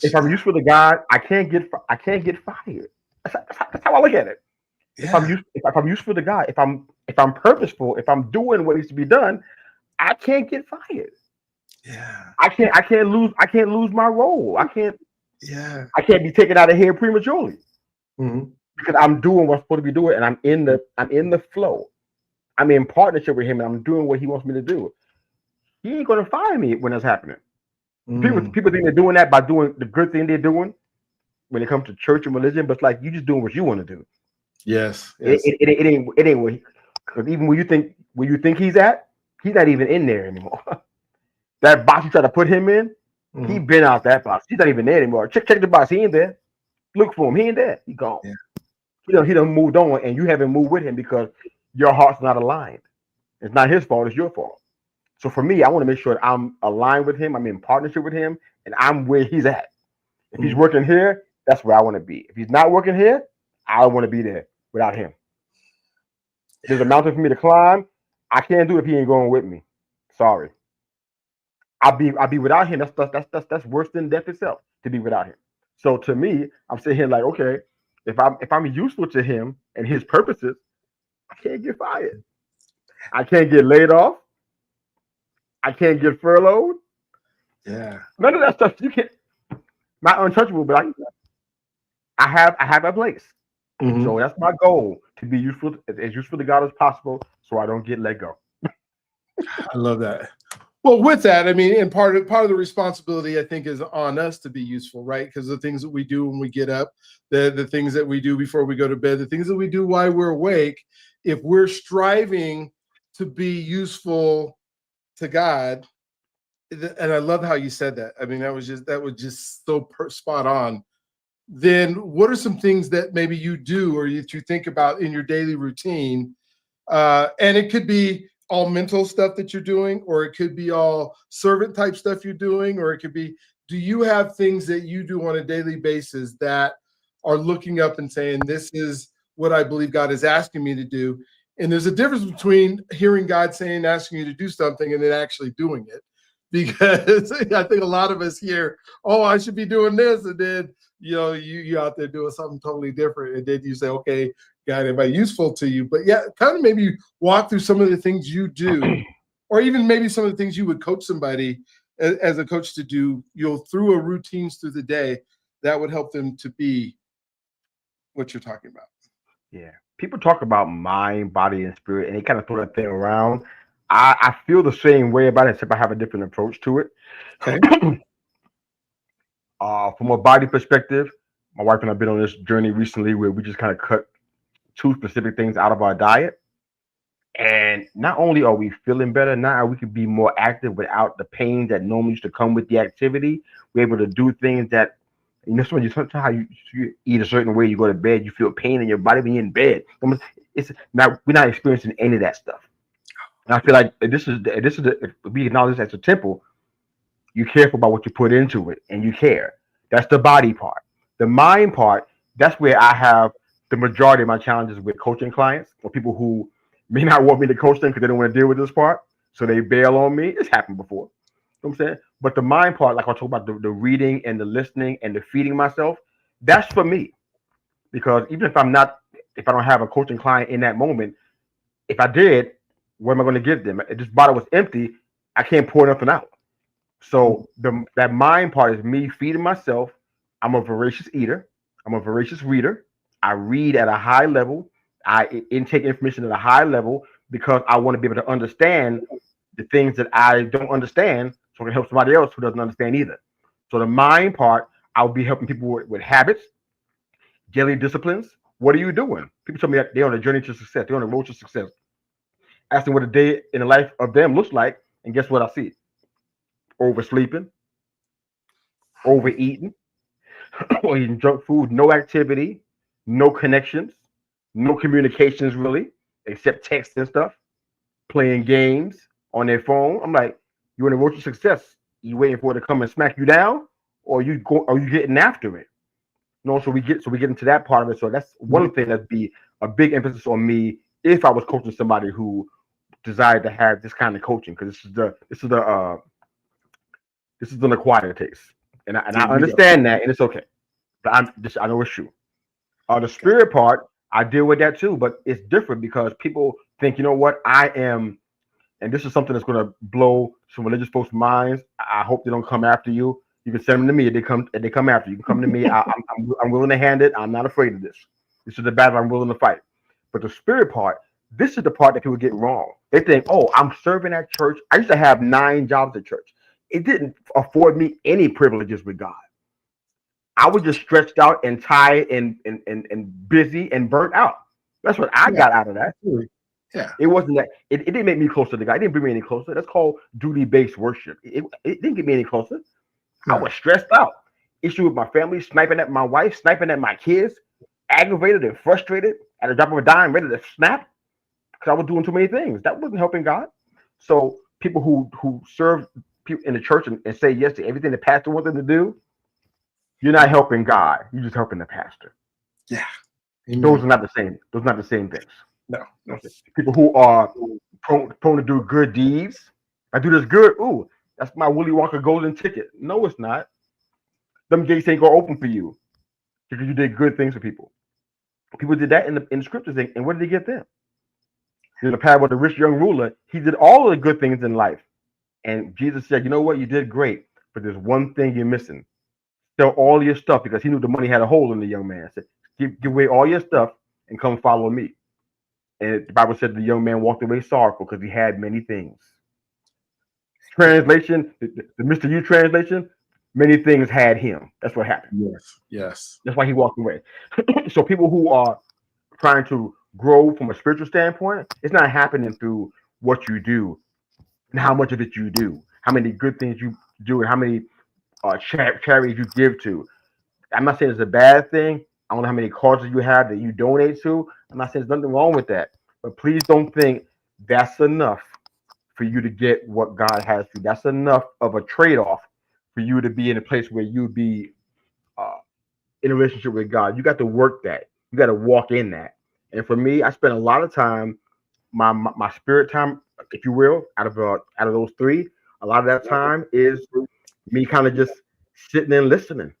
If gosh. I'm useful to God, I can't get fired. That's how I look at it. Yeah. If I'm useful to God, if I'm purposeful, if I'm doing what needs to be done, I can't get fired. Yeah. I can't lose my role. I can't Yeah. I can't be taken out of here prematurely Mhm. because I'm doing what's supposed to be doing and I'm in the flow. I'm in partnership with him and I'm doing what he wants me to do. He ain't gonna fire me when that's happening. People Mm. people think they're doing that by doing the good thing they're doing when it comes to church and religion, but it's like you just doing what you want to do. Yes. It, Yes. it, it, it ain't it ain't because even where you think he's not even in there anymore. That box you try to put him in, he Mhm. been out that box. He's not even there anymore. Check the box. He ain't there. Look for him. He ain't there. He gone. Yeah. He done moved on, and you haven't moved with him because your heart's not aligned. It's not his fault. It's your fault. So for me, I want to make sure that I'm aligned with him. I'm in partnership with him, and I'm where he's at. If he's Mhm. working here, that's where I want to be. If he's not working here, I don't want to be there without him. There's a mountain for me to climb. I can't do it if he ain't going with me. Sorry. I'll be without him. That's worse than death itself to be without him. So to me, I'm sitting here like, okay, if I'm useful to him and his purposes, I can't get fired. I can't get laid off. I can't get furloughed. Yeah. None of that stuff. You can't. Not untouchable, but I have a place. So Mhm. that's my goal to be useful as useful to God as possible, so I don't get let go. I love that. Well, with that, I mean, and part of the responsibility, I think, is on us to be useful, right? Because the things that we do when we get up, the things that we do before we go to bed, the things that we do while we're awake, if we're striving to be useful to God, and I love how you said that. I mean, that was just so spot on. Then, what are some things that maybe you do or that you think about in your daily routine, and it could be all mental stuff that you're doing, or it could be all servant type stuff you're doing, or it could be, do you have things that you do on a daily basis that are looking up and saying, this is what I believe God is asking me to do? And there's a difference between hearing God saying, asking you to do something, and then actually doing it. Because I think a lot of us hear, oh, I should be doing this. And then, you out there doing something totally different. And then you say, okay, God, am I useful to you? But yeah, kind of maybe walk through some of the things you do, or even maybe some of the things you would coach somebody as a coach to do, through a routines through the day that would help them to be what you're talking about. Yeah. People talk about mind, body, and spirit, and they kind of throw that thing around. I feel the same way about it, except I have a different approach to it. Okay. From a body perspective, my wife and I've been on this journey recently where we just kind of cut two specific things out of our diet. And not only are we feeling better, now we can be more active without the pain that normally used to come with the activity. We're able to do things that, sometimes you eat a certain way, you go to bed, you feel pain in your body when you're in bed. We're not experiencing any of that stuff. And I feel like if we acknowledge this as a temple, you careful about what you put into it and you care. That's the body part. The mind part, that's where I have the majority of my challenges with coaching clients or people who may not want me to coach them because they don't want to deal with this part. So they bail on me. It's happened before. You know what I'm saying? But the mind part, like I talk about the reading and the listening and the feeding myself, that's for me. Because even if I don't have a coaching client in that moment, if I did, what am I going to give them? If this bottle was empty, I can't pour nothing out. So that mind part is me feeding myself. I'm a voracious eater. I'm a voracious reader. I read at a high level. I intake information at a high level because I want to be able to understand the things that I don't understand, so I can help somebody else who doesn't understand either. So the mind part, I'll be helping people with habits, daily disciplines. What are you doing? People tell me that they're on a journey to success. They're on a road to success. Asking what a day in the life of them looks like, and guess what I see? Oversleeping, overeating, or eating junk food, no activity, no connections, no communications really, except text and stuff, playing games on their phone. I'm like, you're in a road to success. You waiting for it to come and smack you down, or you getting after it? No, so we get into that part of it. So that's one thing that'd be a big emphasis on me if I was coaching somebody who desired to have this kind of coaching, because this is an acquired taste, and I understand that, and it's okay. But I know it's true. The spirit part, I deal with that too, but it's different because people think, you know what, I am, and this is something that's going to blow some religious folks' minds. I hope they don't come after you. You can send them to me if they come after you. You can come to me. I'm willing to hand it. I'm not afraid of this. This is the battle I'm willing to fight. But the spirit part, this is the part that people get wrong. They think, oh, I'm serving at church. I used to have 9 jobs at church. It didn't afford me any privileges with God. I was just stretched out and tired and busy and burnt out. That's what I got out of that. Yeah. It wasn't that it didn't make me closer to God. It didn't bring me any closer. That's called duty-based worship. It didn't get me any closer. I was stressed out. Issue with my family, sniping at my wife, sniping at my kids, aggravated and frustrated at the drop of a dime, ready to snap because I was doing too many things. That wasn't helping God. So people who serve people in the church and say yes to everything the pastor wants them to do, you're not helping God. You're just helping the pastor. Yeah. Those are not the same. Those are not the same things. No. People who are prone to do good deeds. I do this good. Ooh, that's my Willy Wonka golden ticket. No, it's not. Them gates ain't gonna open for you because you did good things for people. People did that in the scriptures, and what did they get them? There's a parable of the rich young ruler. He did all of the good things in life, and Jesus said, "You know what? You did great, but there's one thing you're missing. Sell all your stuff," because he knew the money had a hole in the young man. Said, give away all your stuff and come follow me. And the Bible said the young man walked away sorrowful because he had many things. Translation, the Mr. U translation, many things had him. That's what happened. Yes. That's why he walked away. So people who are trying to grow from a spiritual standpoint, it's not happening through what you do and how much of it you do, how many good things you do, and how many charities you give to. I'm not saying it's a bad thing. I don't know how many causes you have that you donate to. I'm not saying there's nothing wrong with that. But please don't think that's enough for you to get what God has for you. That's enough of a trade-off for you to be in a place where you be in a relationship with God. You got to work that. You got to walk in that. And for me, I spend a lot of time, my spirit time, if you will, out of those 3, a lot of that time is me kind of just sitting and listening.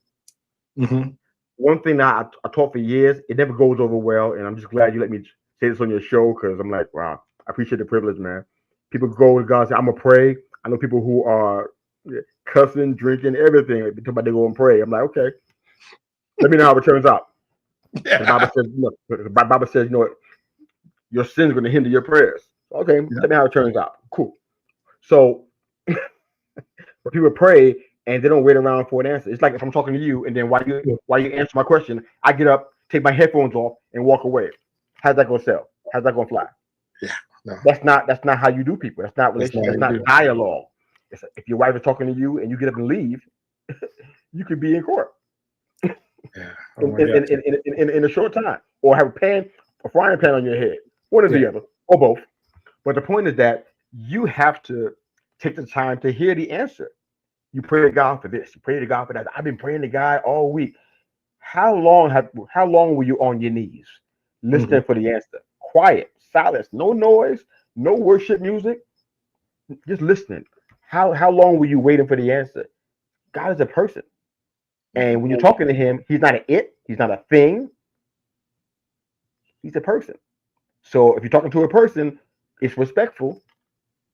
Mm-hmm. One thing that I taught for years, it never goes over well, and I'm just glad you let me say this on your show because I'm like, wow, I appreciate the privilege, man. People go to God and say, I'm gonna pray. I know people who are cussing, drinking, everything. They talk about they go and pray. I'm like, okay, let me know how it turns out. Yeah. The Bible says, you know, your sin's gonna hinder your prayers. Okay, let me know how it turns out. Cool. So, but people pray and they don't wait around for an answer. It's like if I'm talking to you, and then while you answer my question, I get up, take my headphones off, and walk away. How's that gonna sell? How's that gonna fly? Yeah, no. That's not how you do people. That's not relationship. That's not dialogue. If your wife is talking to you and you get up and leave, you could be in court in a short time, or have a frying pan on your head, one or the other, or both. But the point is that you have to take the time to hear the answer. You pray to God for this. You pray to God for that. I've been praying to God all week. How long were you on your knees listening for the answer? Quiet, silence, no noise, no worship music, just listening. How long were you waiting for the answer? God is a person. And when you're talking to him, he's not an it, he's not a thing, he's a person. So if you're talking to a person, it's respectful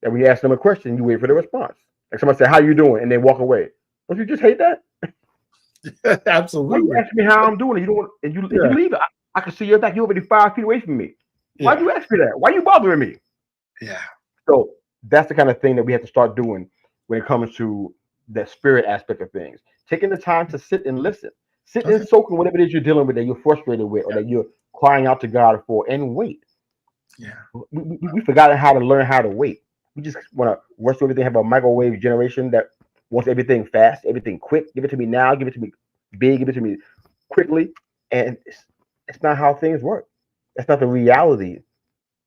that when you ask them a question, you wait for the response. Like somebody say, "How you doing?" and they walk away. Don't you just hate that? Why you Absolutely. ask me how I'm doing? And you don't, and you Yeah. leave it. I can see your back. You're already 5 feet away from me. Why'd Yeah. you ask me that? Why you bothering me? Yeah. So that's the kind of thing that we have to start doing when it comes to the spirit aspect of things. Taking the time to sit and listen, sit and Okay. soak in whatever it is you're dealing with that you're frustrated with or Yeah. that you're crying out to God for, and wait. Yeah. We forgotten how to learn how to wait. We just want to rush through everything. Have a microwave generation that wants everything fast, everything quick. Give it to me now. Give it to me big. Give it to me quickly. And it's not how things work. That's not the reality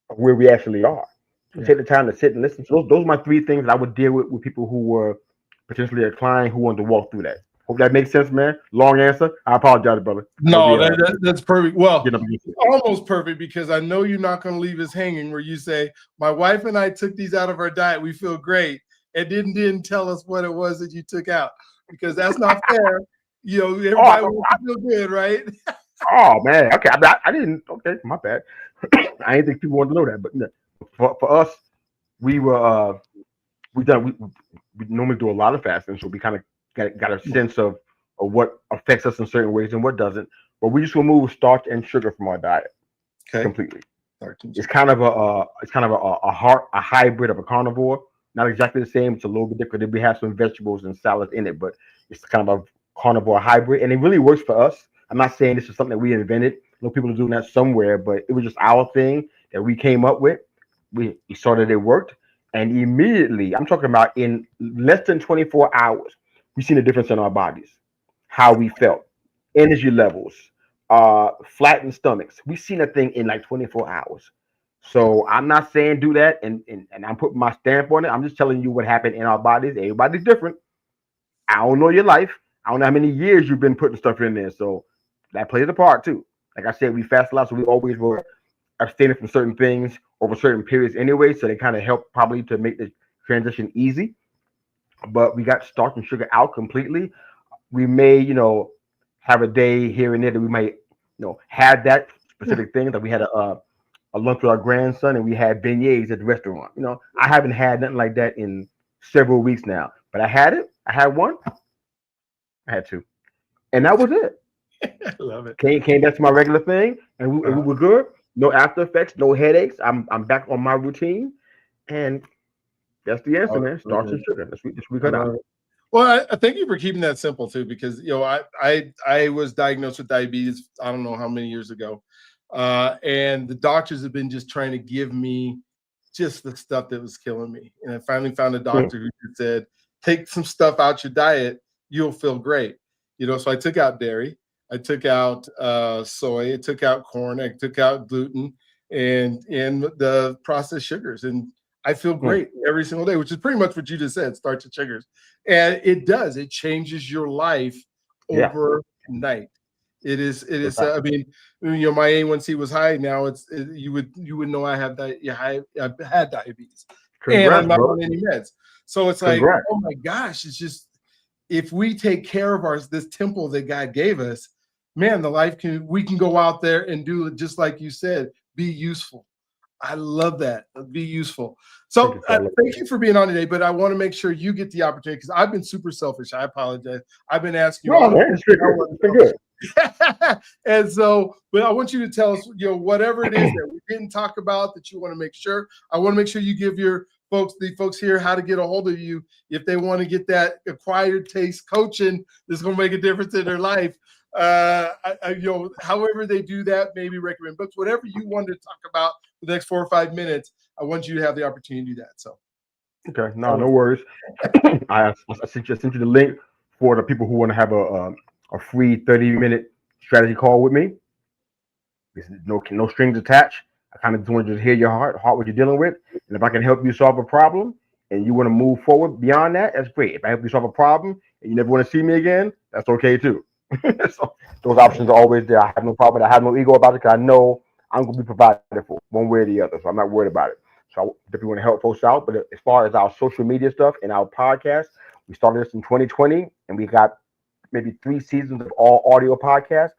of where we actually are. So Yeah. take the time to sit and listen. So those are my three things that I would deal with people who were potentially a client who wanted to walk through that. Hope that makes sense, man. Long answer. I apologize, brother. I know No, that's perfect. Well, getting up against it. almost perfect because I know you're not going to leave us hanging where you say, my wife and I took these out of our diet. We feel great. And didn't tell us what it was that you took out because that's not fair. You know, everybody Oh, wants to feel good, right? oh man. Okay. I didn't. Okay, my bad. I didn't think people wanted to know that, but no. For us, we were we normally do a lot of fasting, so we kind of got a sense of what affects us in certain ways and what doesn't. But we just remove starch and sugar from our diet Okay. completely. It's kind of a hybrid of a carnivore. Not exactly the same. It's a little bit different. We have some vegetables and salads in it, but it's kind of a carnivore hybrid, and it really works for us. I'm not saying this is something that we invented. I know people are doing that somewhere, but it was just our thing that we came up with. We saw that it worked, and immediately, I'm talking about in less than 24 hours, we seen a difference in our bodies, how we felt, energy levels, flattened stomachs. We seen a thing in like 24 hours. So I'm not saying do that, and I'm putting my stamp on it. I'm just telling you what happened in our bodies. Everybody's different. I don't know your life. I don't know how many years you've been putting stuff in there. So that plays a part too. Like I said, we fast a lot, so we always were abstaining from certain things over certain periods anyway. So they kind of help probably to make the transition easy. But we got starch and sugar out completely. We may, have a day here and there that we might, have that specific thing. That we had a lunch with our grandson and we had beignets at the restaurant. I haven't had nothing like that in several weeks now. But I had it. I had one. I had two, and that was it. I love it. Came back to my regular thing, and we Uh, were good. No after effects, no headaches. I'm back on my routine, and that's the answer, oh, man. so Starch good. and sugar. That's what we I cut out. love it. Well, I thank you for keeping that simple too, because I was diagnosed with diabetes. I don't know how many years ago, and the doctors have been just trying to give me just the stuff that was killing me. And I finally found a Hmm. doctor who said, "Take some stuff out your diet, you'll feel great." So I took out dairy, I took out soy, I took out corn, I took out gluten, and the processed sugars, and I feel Hmm. great every single day, which is pretty much what you just said, starch and sugars. And it changes your life Yeah. overnight. It is, Right. I mean, my A1C was high. Now you would know I have that. Yeah, I've had diabetes, and I'm Congrats, not brother. on any meds. So it's like, Congrats. oh my gosh, it's just if we take care of this temple that God gave us, man, we can go out there and do it just like you said, be useful. I love that. Be useful. Thank So you, sir. thank you for being on today, but I want to make sure you get the opportunity because I've been super selfish. I apologize. I've been asking you No, all the man, it's questions been I good. want It's been to good. know. And so, but I want you to tell us, whatever it is that we didn't talk about that you want to make sure. I want to make sure you give the folks here, how to get a hold of you if they want to get that acquired taste coaching that's going to make a difference in their life. However they do that, maybe recommend books, whatever you want to talk about for the next 4 or 5 minutes. I want you to have the opportunity to do that. So, Okay, no worries. I sent you the link for the people who want to have a free 30-minute strategy call with me. There's no strings attached. I kind of just want to hear your heart, what you're dealing with, and if I can help you solve a problem, and you want to move forward beyond that, that's great. If I help you solve a problem and you never want to see me again, that's okay too. So those options are always there. I have no problem. I have no ego about it because I know I'm gonna be provided for one way or the other. So I'm not worried about it. So I definitely want to help folks out. But as far as our social media stuff and our podcast, we started this in 2020, and we got maybe 3 seasons of all audio podcasts.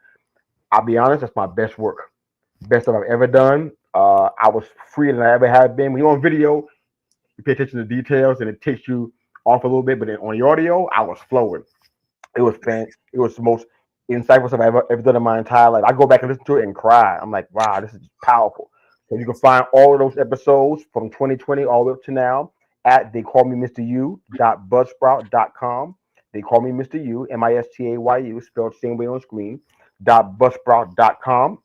I'll be honest, that's my best work, best that I've ever done. I was freer than I ever have been. When you're on video, you pay attention to details, and it takes you off a little bit. But then on the audio, I was flowing. It was It was the most insightful stuff I've ever done in my entire life. I go back and listen to it and cry. I'm like, wow, this is powerful. So you can find all of those episodes from 2020 all the way up to now at theycallmemru.buzzsprout.com. They call me Mr. U, Mistayu, spelled same way on screen, .buzzsprout.com.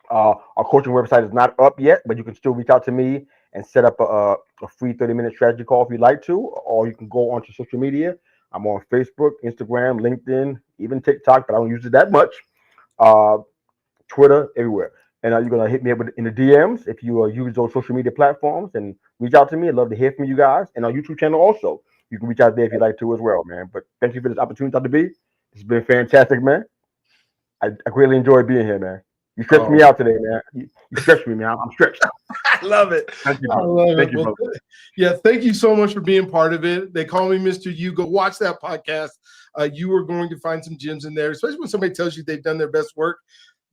Our coaching website is not up yet, but you can still reach out to me and set up a free 30-minute strategy call if you'd like to, or you can go onto social media. I'm on Facebook, Instagram, LinkedIn, even TikTok, but I don't use it that much. Twitter, everywhere. And you're going to hit me up in the DMs if you use those social media platforms, and reach out to me. I'd love to hear from you guys. And our YouTube channel also. You can reach out there if you'd like to as well, man. But thank you for this opportunity, Dr. B. This has been fantastic, man. I greatly enjoyed being here, man. You stretched me out today, man. You stretched me, man. I'm stretched. I love it. Thank you, I love thank it. you, Well, brother. yeah, thank you so much for being part of it. They call me Mr. U. Go watch that podcast. You are going to find some gems in there, especially when somebody tells you they've done their best work.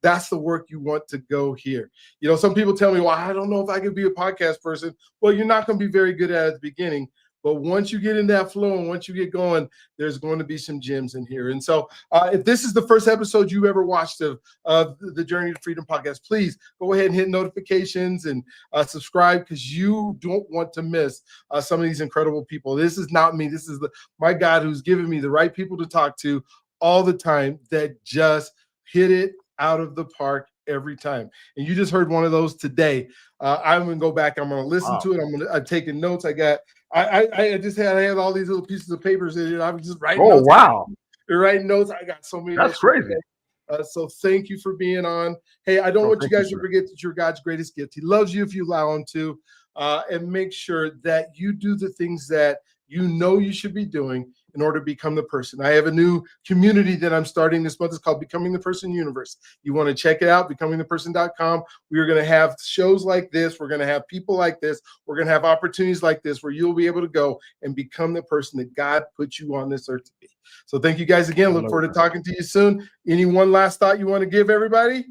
That's the work you want to go here. You know, some people tell me, well, I don't know if I could be a podcast person. Well, you're not going to be very good at it at the beginning. But once you get in that flow and once you get going, there's going to be some gems in here. And so if this is the first episode you've ever watched of the Journey to Freedom podcast, please go ahead and hit notifications and subscribe, because you don't want to miss some of these incredible people. This is not me. This is my God who's given me the right people to talk to all the time that just hit it out of the park every time. And you just heard one of those today. I'm going to go back. I'm going to listen to it. I'm taking notes. I had all these little pieces of papers in it. I was just writing notes. Wow. Writing notes. I got so many That's notes. crazy. So thank you for being on. Hey, I don't want you guys to forget that you're God's greatest gift. He loves you if you allow him to. And make sure that you do the things that you know you should be doing in order to become the person. I have a new community that I'm starting this month. It's called Becoming the Person Universe. You want to check it out, becomingtheperson.com. We are going to have shows like this. We're going to have people like this. We're going to have opportunities like this where you'll be able to go and become the person that God put you on this earth to be. So thank you guys again. Look forward to talking to you soon. Any one last thought you want to give everybody?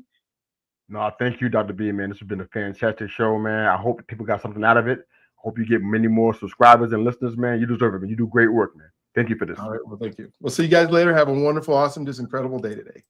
No, thank you, Dr. B, man. This has been a fantastic show, man. I hope people got something out of it. Hope you get many more subscribers and listeners, man. You deserve it, man. You do great work, man. Thank you for this. All right. Well, thank you. We'll see you guys later. Have a wonderful, awesome, just incredible day today.